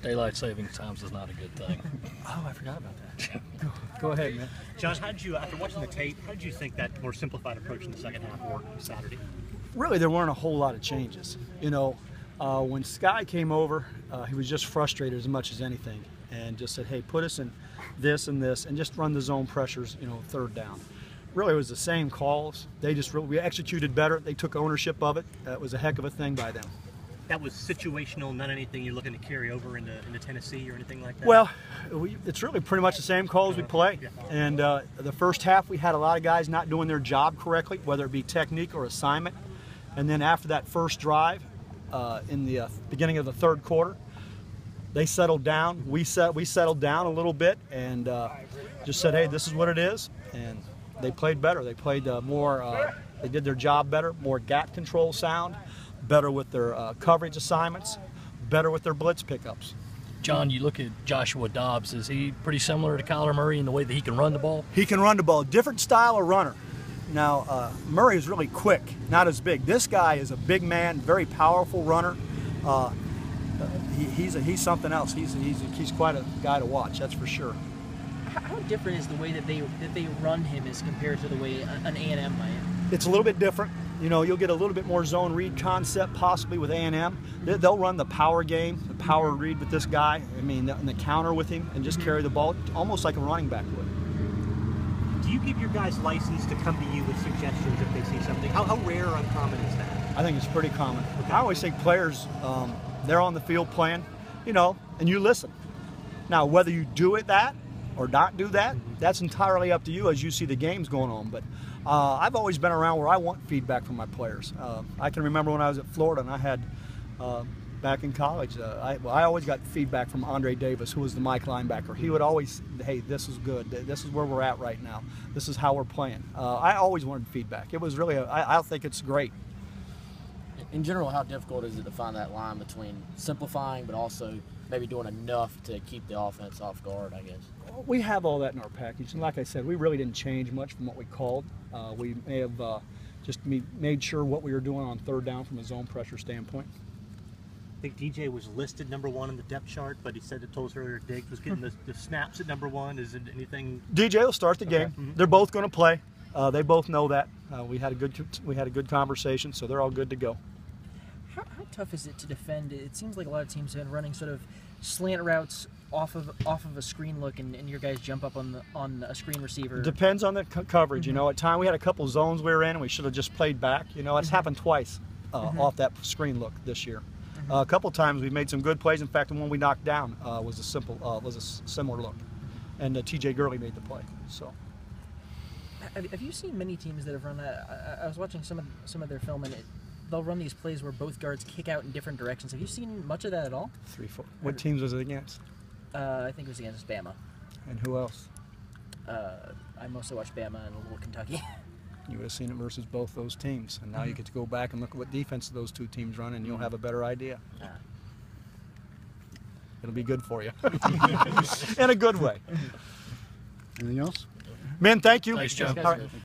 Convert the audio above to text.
Daylight saving times is not a good thing. Oh, I forgot about that. Go ahead, man. John, how did you, after watching the tape, how did you think that more simplified approach in the second half worked Saturday? Really, there weren't a whole lot of changes. You know, when Sky came over, he was just frustrated as much as anything, and just said, "Hey, put us in this and this, and just run the zone pressures. You know, third down." Really, it was the same calls. They just we executed better. They took ownership of it. It was a heck of a thing by them. That was situational, not anything you're looking to carry over into Tennessee or anything like that? Well, it's really pretty much the same calls we play. And the first half, we had a lot of guys not doing their job correctly, whether it be technique or assignment. And then after that first drive, in the beginning of the third quarter, they settled down. We settled down a little bit and just said, "Hey, this is what it is." And they played better. They played more. They did their job better, more gap control sound, better with their coverage assignments, better with their blitz pickups. John, you look at Joshua Dobbs. Is he pretty similar to Kyler Murray in the way that he can run the ball? He can run the ball. Different style of runner. Now, Murray is really quick, not as big. This guy is a big man, very powerful runner. He's something else. He's quite a guy to watch, that's for sure. How different is the way that they run him as compared to the way an A&M might? It's a little bit different. You know, you'll get a little bit more zone read concept possibly with A&M. They'll run the power game, the power read with this guy. I mean, and the counter with him, and just carry the ball almost like a running back would. Do you give your guys license to come to you with suggestions if they see something? How rare or uncommon is that? I think it's pretty common. Okay. I always think players, they're on the field playing, you know, and you listen. Now, whether you do that or not do that, that's entirely up to you as you see the games going on. But I've always been around where I want feedback from my players. I can remember when I was at Florida and I had, back in college, I always got feedback from Andre Davis, who was the Mike linebacker. He would always, "Hey, this is good. This is where we're at right now. This is how we're playing." I always wanted feedback. It was really, I think it's great. In general, how difficult is it to find that line between simplifying but also maybe doing enough to keep the offense off guard, I guess? We have all that in our package, and like I said, we really didn't change much from what we called. We may have just made sure what we were doing on third down from a zone pressure standpoint. I think DJ was listed #1 in the depth chart, but he said it told us earlier Diggs was getting the snaps at #1. Is it anything? DJ will start the game. They're both going to play. They both know that. We had a good conversation, so they're all good to go. How tough is it to defend? It seems like a lot of teams have been running sort of slant routes off of a screen look, and your guys jump up on a screen receiver. Depends on the coverage. You know, at times we had a couple zones we were in, and we should have just played back. You know, it's happened twice off that screen look this year. A couple times we made some good plays. In fact, the one we knocked down was a similar look, and T.J. Gurley made the play. So, have you seen many teams that have run that? I was watching some of their film, and they'll run these plays where both guards kick out in different directions. Have you seen much of that at all? 3, 4. What teams was it against? I think it was against Bama. And who else? I mostly watched Bama and a little Kentucky. You would have seen it versus both those teams, and now you get to go back and look at what defense those two teams run, and you'll have a better idea. It'll be good for you, in a good way. Anything else? Men, thank you. Thanks, John. All right.